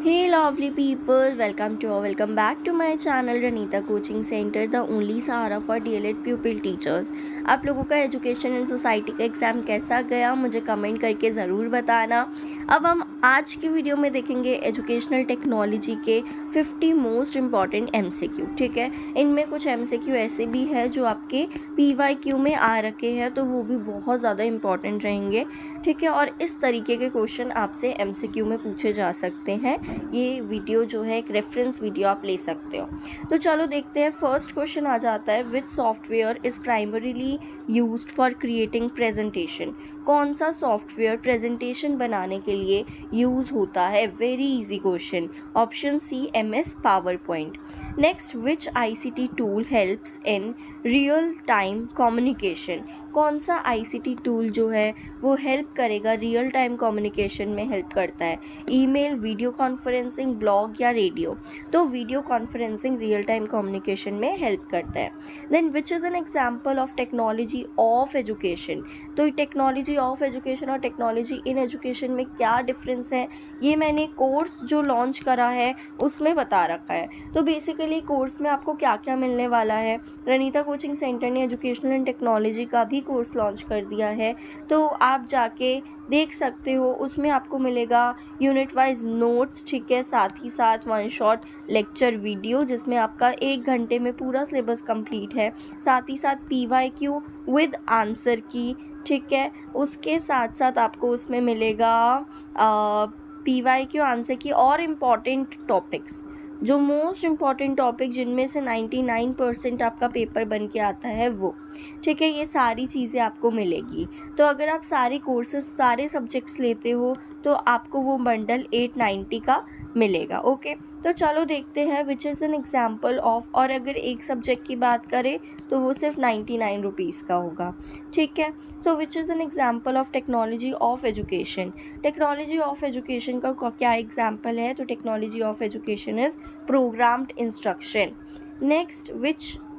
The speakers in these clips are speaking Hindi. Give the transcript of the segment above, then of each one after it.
Hey lovely people, welcome back to my channel Ranita Coaching Center, the only Sahara for DLED pupil teachers। आप लोगों का एजुकेशन एंड सोसाइटी का एग्ज़ाम कैसा गया मुझे कमेंट करके ज़रूर बताना। अब हम आज की वीडियो में देखेंगे एजुकेशनल टेक्नोलॉजी के 50 मोस्ट इम्पॉर्टेंट MCQ। ठीक है, इनमें कुछ MCQ ऐसे भी है जो आपके PYQ में आ रखे हैं, तो वो भी बहुत ज़्यादा इम्पॉर्टेंट रहेंगे। ठीक है, और इस तरीके के क्वेश्चन आपसे MCQ में पूछे जा सकते हैं। ये वीडियो जो है एक रेफरेंस वीडियो आप ले सकते हो। तो चलो देखते हैं। फर्स्ट क्वेश्चन आ जाता है, विच software is primarily used for creating presentation. कौन सा सॉफ्टवेयर प्रेजेंटेशन बनाने के लिए यूज़ होता है? Very easy question. Option C MS power point. Next, which ICT tool helps in real time communication. कौन सा ICT टूल जो है वो हेल्प करेगा, रियल टाइम कम्युनिकेशन में हेल्प करता है? ईमेल, वीडियो कॉन्फ्रेंसिंग, ब्लॉग या रेडियो? तो video conferencing real time communication में हेल्प करता है। Then which is an example of technology of education. तो टेक्नोलॉजी ऑफ एजुकेशन और टेक्नोलॉजी इन एजुकेशन में क्या डिफरेंस है, ये मैंने कोर्स जो लॉन्च करा है उसमें बता रखा है। तो बेसिकली कोर्स में आपको क्या क्या मिलने वाला है, रनीता कोचिंग सेंटर ने एजुकेशनल एंड टेक्नोलॉजी का भी कोर्स लॉन्च कर दिया है, तो आप जाके देख सकते हो। उसमें आपको मिलेगा यूनिट वाइज नोट्स, ठीक है, साथ ही साथ 1 शॉट लेक्चर वीडियो जिसमें आपका 1 घंटे में पूरा सिलेबस कंप्लीट है, साथ ही साथ PYQ विद आंसर की। ठीक है, उसके साथ साथ आपको उसमें मिलेगा PYQ आंसर की और इम्पॉर्टेंट टॉपिक्स, जो मोस्ट इम्पॉर्टेंट टॉपिक जिनमें से 99% आपका पेपर बन के आता है वो। ठीक है, ये सारी चीज़ें आपको मिलेगी। तो अगर आप सारे कोर्सेज सारे सब्जेक्ट्स लेते हो तो आपको वो बंडल 890 का मिलेगा। ओके, तो चलो देखते हैं which is an example of. और अगर एक सब्जेक्ट की बात करें तो वो सिर्फ 99 रुपीज़ का होगा। ठीक है, so which is an example of technology of education. Technology of education का क्या एग्जाम्पल है? तो technology of education is programmed instruction. Next,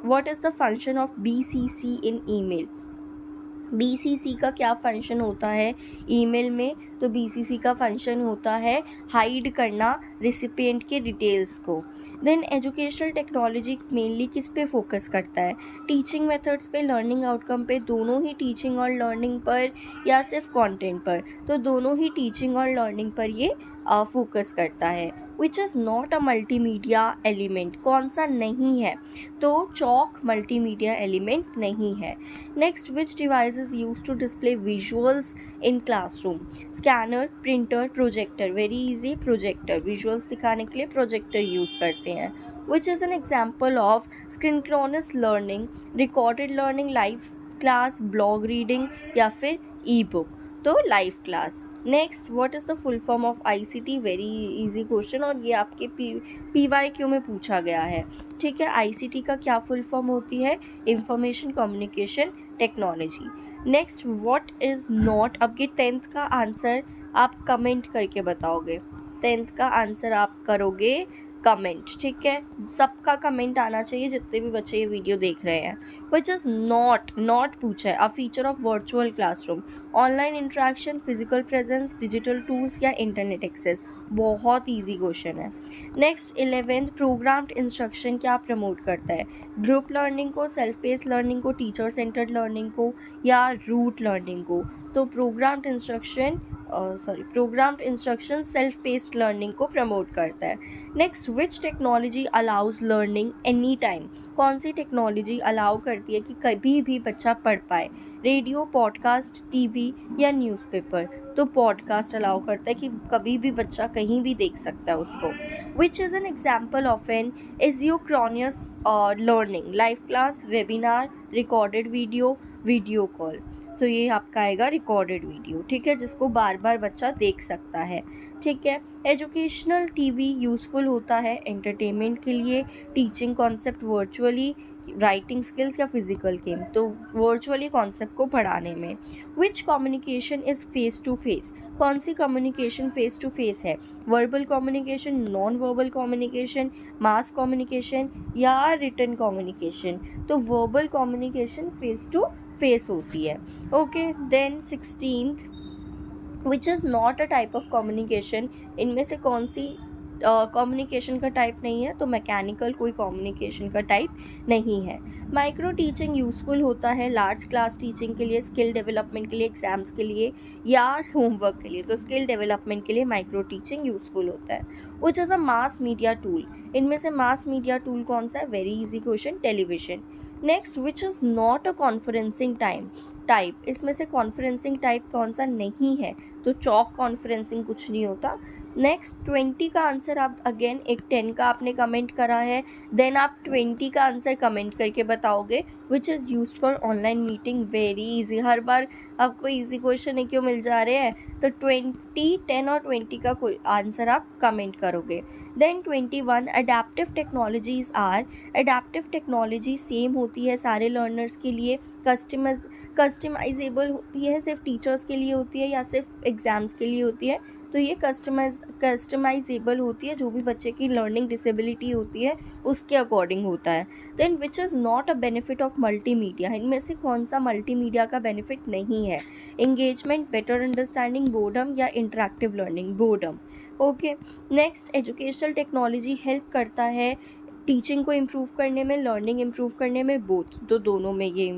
what is the function of BCC in email। BCC का क्या फंक्शन होता है ईमेल में? तो BCC का फंक्शन होता है हाइड करना रिसिपिएंट के डिटेल्स को। देन एजुकेशनल टेक्नोलॉजी मेनली किस पे फोकस करता है? टीचिंग मेथड्स पे, लर्निंग आउटकम पे, दोनों ही टीचिंग और लर्निंग पर, या सिर्फ कंटेंट पर? तो दोनों ही टीचिंग और लर्निंग पर ये फोकस करता है। Which is not a multimedia element. कौन सा नहीं है? तो चॉक मल्टीमीडिया एलिमेंट नहीं है। Next, which device is use to display visuals in classroom. Scanner, printer, projector. Very easy, projector. Visuals दिखाने के लिए प्रोजेक्टर यूज़ करते हैं। Which is an example of synchronous learning, recorded learning, live class, blog reading या फिर ई बुक? तो live class. Next, what is the full form of ICT। Very easy question, और ये आपके PYQ में पूछा गया है। ठीक है, ICT का क्या फुल फॉर्म होती है? Information communication technology. Next, what is not. अब ये 10th का आंसर आप कमेंट करके बताओगे। 10th का आंसर आप करोगे कमेंट। ठीक है, सबका कमेंट आना चाहिए जितने भी बच्चे ये वीडियो देख रहे हैं। विच इज़ नॉट पूछा है। अ feature of virtual classroom, online interaction, physical presence, digital tools या इंटरनेट एक्सेस? बहुत ईजी क्वेश्चन है। नेक्स्ट, 11th, प्रोग्राम्ड इंस्ट्रक्शन क्या प्रमोट करता है? ग्रुप लर्निंग को, सेल्फ पेस्ड लर्निंग को, टीचर सेंटर्ड लर्निंग को या रूट लर्निंग को? तो programmed instruction self paced learning को प्रमोट करता है। नेक्स्ट, विच technology allows learning any time. कौन सी टेक्नोलॉजी अलाउ करती है कि कभी भी बच्चा पढ़ पाए? रेडियो, पॉडकास्ट, TV या न्यूज़पेपर? तो पॉडकास्ट अलाउ करता है कि कभी भी बच्चा कहीं भी देख सकता है उसको। Which is an example of an asynchronous learning, live class, webinar, recorded video call? So ये आपका आएगा रिकॉर्डेड वीडियो। ठीक है, जिसको बार बार बच्चा देख सकता है। ठीक है, एजुकेशनल TV यूज़फुल होता है एंटरटेनमेंट के लिए, teaching concept virtually, writing skills या फिजिकल गेम? तो वर्चुअली कॉन्सेप्ट को पढ़ाने में। Which communication is face to face. कौन सी कम्युनिकेशन फेस टू फेस है? Verbal communication, non verbal communication, mass communication या रिटन कम्युनिकेशन? तो verbal communication face to face होती है। Okay, then 16th, which is not a type of communication. इनमें से कौन सी कम्युनिकेशन का टाइप नहीं है, तो मैकेनिकल कोई कम्युनिकेशन का टाइप नहीं है। माइक्रो टीचिंग यूज़फुल होता है लार्ज क्लास टीचिंग के लिए, स्किल डेवलपमेंट के लिए, एग्जाम्स के लिए या होमवर्क के लिए। तो स्किल डेवलपमेंट के लिए माइक्रो टीचिंग यूज़फुल होता है। Which is a mass media tool, इनमें से मास मीडिया टूल कौन सा है? Very easy question, television. Next, which is not a conferencing type, इसमें से कॉन्फ्रेंसिंग टाइप कौन सा नहीं है? तो चॉक कॉन्फ्रेंसिंग कुछ नहीं होता। नेक्स्ट, 20 का आंसर आप अगेन, एक 10 का आपने कमेंट करा है, देन आप 20 का आंसर कमेंट करके बताओगे। Which is used for online meeting, very easy, हर बार आपको इजी क्वेश्चन ही क्यों मिल जा रहे हैं? तो 20, 10 और 20 का कोई आंसर आप कमेंट करोगे। Then 21, adaptive technologies are, adaptive technology same होती है सारे लर्नर्स के लिए, कस्टमाइजेबल होती है, सिर्फ टीचर्स के लिए होती है या सिर्फ एग्ज़ाम्स के लिए होती है? तो ये कस्टमाइजेबल होती है, जो भी बच्चे की लर्निंग डिसेबिलिटी होती है उसके अकॉर्डिंग होता है। Then which is not a benefit of multimedia, इनमें से कौन सा मल्टीमीडिया का बेनिफिट नहीं है? एंगेजमेंट, बेटर अंडरस्टैंडिंग, बोर्डम या interactive learning? Boredom. Okay. Next, educational technology help करता है टीचिंग को इम्प्रूव करने में, लर्निंग इम्प्रूव करने में, बोथ, तो दोनों में ये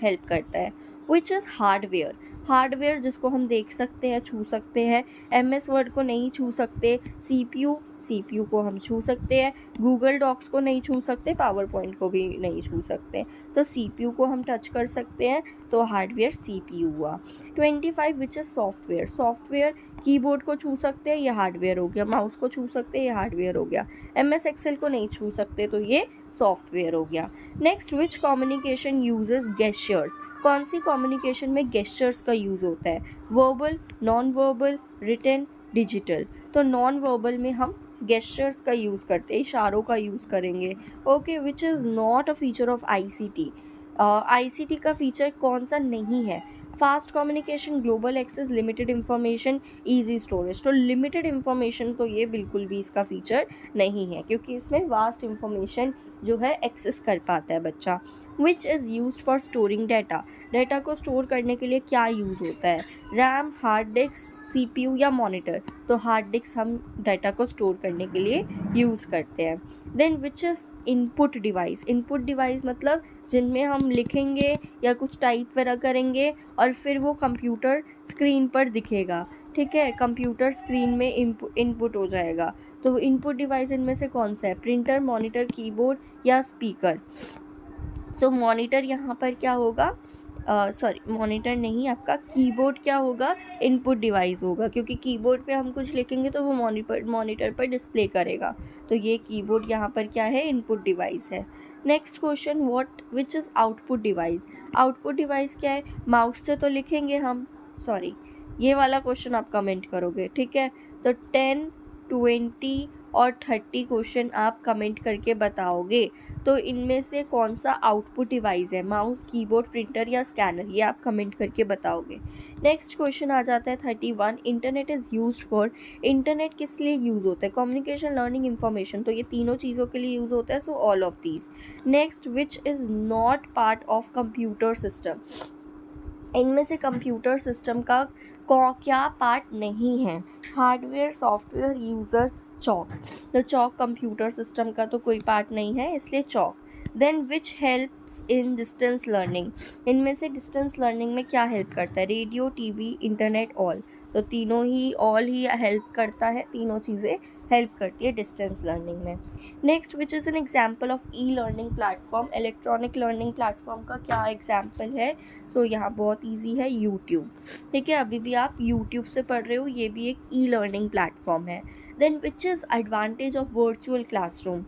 हेल्प करता है। विच इज़ हार्डवेयर, हार्डवेयर जिसको हम देख सकते हैं, छू सकते हैं, MS वर्ड को नहीं छू सकते, CPU को हम छू सकते हैं, गूगल डॉक्स को नहीं छू सकते, पावर पॉइंट को भी नहीं छू सकते, तो CPU को हम टच कर सकते हैं, तो हार्डवेयर CPU हुआ। 25, which is software, software keyboard को छू सकते हैं, ये हार्डवेयर हो गया, माउस को छू सकते हैं, ये हार्डवेयर हो गया, MS एक्सेल को नहीं छू सकते, तो ये सॉफ्टवेयर हो गया। Next, which communication uses gestures, कौन सी कम्युनिकेशन में गेस्चर्स का यूज़ होता है? Verbal, non verbal, written, digital. तो नॉन वर्बल में हम गेस्चर्स का यूज़ करते हैं, इशारों का यूज़ करेंगे। Okay. Which is not a feature of ICT, ICT का फीचर कौन सा नहीं है? Fast communication, global access, limited information, easy storage. तो लिमिटेड इंफॉर्मेशन तो ये बिल्कुल भी इसका फीचर नहीं है, क्योंकि इसमें वास्ट इंफॉर्मेशन जो है एक्सेस कर पाता है बच्चा। Which is use for storing data, data को स्टोर करने के लिए क्या यूज़ होता है? रैम, हार्ड डिस्क, CPU या मॉनिटर? तो हार्ड डिस्क हम डाटा को स्टोर करने के लिए यूज़ करते हैं। Then which is input device, input device मतलब जिनमें हम लिखेंगे या कुछ टाइप वगैरह करेंगे और फिर वो कंप्यूटर स्क्रीन पर दिखेगा, ठीक है, कंप्यूटर स्क्रीन में इनपुट हो जाएगा। तो इनपुट डिवाइस इनमें से कौन सा है? प्रिंटर, मॉनिटर, कीबोर्ड या स्पीकर? तो मॉनिटर यहाँ पर क्या होगा? सॉरी, मॉनिटर नहीं, आपका कीबोर्ड क्या होगा? इनपुट डिवाइस होगा, क्योंकि कीबोर्ड पे हम कुछ लिखेंगे तो वो मॉनिटर पर डिस्प्ले करेगा। तो ये कीबोर्ड यहाँ पर क्या है? इनपुट डिवाइस है। Next question, which is output device, output device क्या है? माउस से तो लिखेंगे हम, सॉरी, ये वाला क्वेश्चन आप कमेंट करोगे, ठीक है। तो 10, 20 और 30 क्वेश्चन आप कमेंट करके बताओगे। तो इनमें से कौन सा आउटपुट डिवाइस है? माउस, कीबोर्ड, प्रिंटर या स्कैनर? ये आप कमेंट करके बताओगे। नेक्स्ट क्वेश्चन आ जाता है 31, internet is used for, internet किस लिए यूज़ होता है? Communication, learning, information. तो ये तीनों चीज़ों के लिए यूज़ होता है, so all of these. Next, which is not part of computer system, इनमें से कंप्यूटर सिस्टम का क्या पार्ट नहीं है? Hardware, software, user, chalk. तो चॉक कंप्यूटर सिस्टम का तो कोई पार्ट नहीं है, इसलिए chalk. Then which helps in distance learning, इनमें से डिस्टेंस लर्निंग में क्या हेल्प करता है? Radio, TV, internet, all. तो तीनों ही, ऑल ही हेल्प करता है, तीनों चीज़ें हेल्प करती है डिस्टेंस लर्निंग में। Next, which is an example of learning platform, electronic learning platform का क्या एग्जाम्पल है? सो यहाँ बहुत ईजी है, यूट्यूब, ठीक है, अभी भी आप यूट्यूब से पढ़ रहे हो, ये भी एक लर्निंग प्लेटफॉर्म है। Then which is advantage of virtual classroom?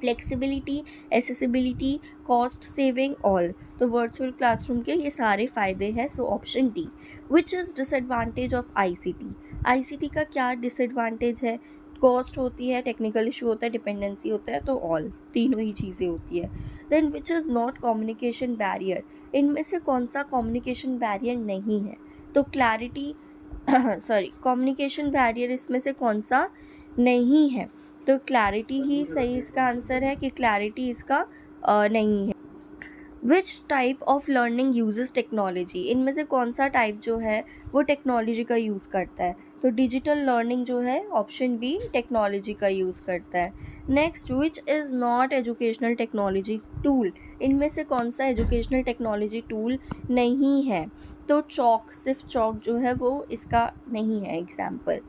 Flexibility, accessibility, cost saving, all. तो वर्चुअल क्लासरूम के ये सारे फ़ायदे हैं, so option D. Which is disadvantage of ICT, ICT का क्या डिसएडवांटेज है? कॉस्ट होती है, टेक्निकल इशू होता है, डिपेंडेंसी होता है, तो ऑल, तीनों ही चीज़ें होती है। Then which is not communication barrier, इनमें से कौन सा कम्युनिकेशन बैरियर नहीं है? तो क्लैरिटी सॉरी, कम्युनिकेशन बैरियर इसमें से कौन सा नहीं है? तो क्लैरिटी ही सही इसका आंसर है, कि क्लैरिटी इसका नहीं है। Which type of learning uses technology, इनमें से कौन सा टाइप जो है वो टेक्नोलॉजी का यूज़ करता है? तो डिजिटल लर्निंग जो है ऑप्शन बी टेक्नोलॉजी का यूज़ करता है। Next, which is not educational technology tool, इनमें से कौन सा एजुकेशनल टेक्नोलॉजी टूल नहीं है? तो चॉक, सिर्फ चॉक जो है वो इसका नहीं है एग्जाम्पल।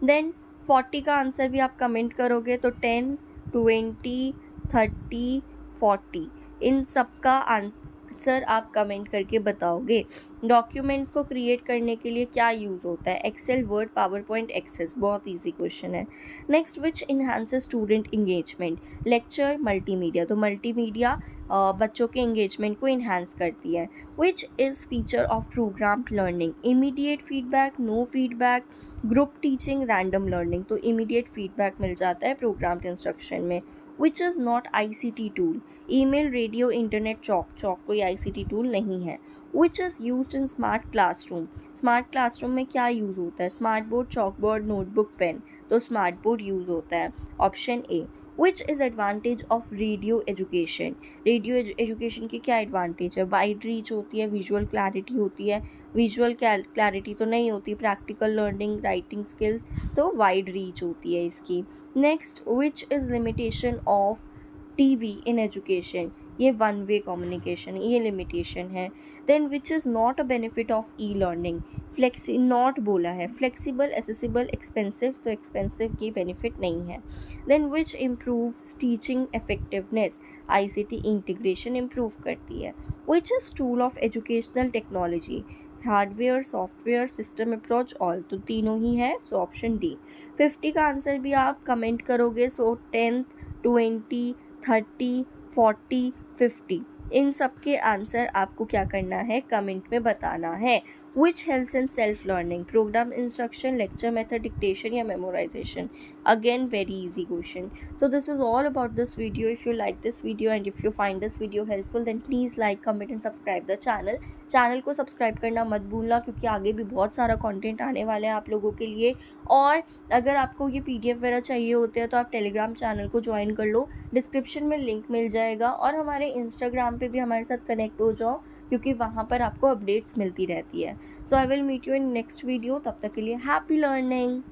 देन 40 का आंसर भी आप कमेंट करोगे तो 10, 20, 30, 40 इन सब का आंसर आप कमेंट करके बताओगे। डॉक्यूमेंट्स को क्रिएट करने के लिए क्या यूज़ होता है? Excel, Word, PowerPoint, Access. बहुत ईजी क्वेश्चन है। Next, which enhances student engagement? Lecture, multimedia. तो मल्टीमीडिया बच्चों के इंगेजमेंट को इन्हांस करती है। Which is feature of programmed learning? Immediate feedback, no feedback, group teaching, random learning. तो इमीडिएट फीडबैक मिल जाता है प्रोग्राम्ड इंस्ट्रक्शन में। Which is not ICT tool? Email, radio, internet, chalk. Chalk कोई ICT टूल नहीं है। Which is use in smart classroom? Smart classroom में क्या यूज़ होता है? Smart board, chalk board, notebook, pen. तो स्मार्ट बोर्ड यूज़ होता है, option A. Which is advantage of radio education? Radio education की क्या एडवांटेज है? वाइड रीच होती है, विजुअल क्लैरिटी होती है। विजुअल क्लैरिटी तो नहीं होती, प्रैक्टिकल लर्निंग, राइटिंग स्किल्स, तो वाइड रीच होती है इसकी। Next, which is limitation of TV in education? ये वन वे कम्युनिकेशन, ये लिमिटेशन है। Then which is not a benefit of E-लर्निंग? फ्लेक्सी, नॉट बोला है, फ्लेक्सिबल, एसेसिबल, एक्सपेंसिव। तो एक्सपेंसिव की बेनिफिट नहीं है। Then which improves teaching effectiveness? ICT integration improve करती है। Which is tool of educational technology? Hardware, software, system approach, all. तो तीनों ही है, सो ऑप्शन डी। 50 का आंसर भी आप कमेंट करोगे, सो 10, 20, 30, 40, 50 इन सब के आंसर आपको क्या करना है, कमेंट में बताना है। Which helps in self learning? Program instruction, lecture method, dictation या memorization? Again very easy question. So this is all about this video. If you like this video and if you find this video helpful, then please like, comment and subscribe the channel. Channel को सब्सक्राइब करना मत भूलना, क्योंकि आगे भी बहुत सारा कंटेंट आने वाला है आप लोगों के लिए। और अगर आपको ये PDF वगैरह चाहिए होते हैं तो आप टेलीग्राम चैनल को ज्वाइन कर लो, डिस्क्रिप्शन में लिंक मिल जाएगा। और हमारे इंस्टाग्राम पे भी हमारे साथ कनेक्ट हो जाओ, क्योंकि वहाँ पर आपको अपडेट्स मिलती रहती है। So I will meet you in next video. तब तक के लिए हैप्पी लर्निंग।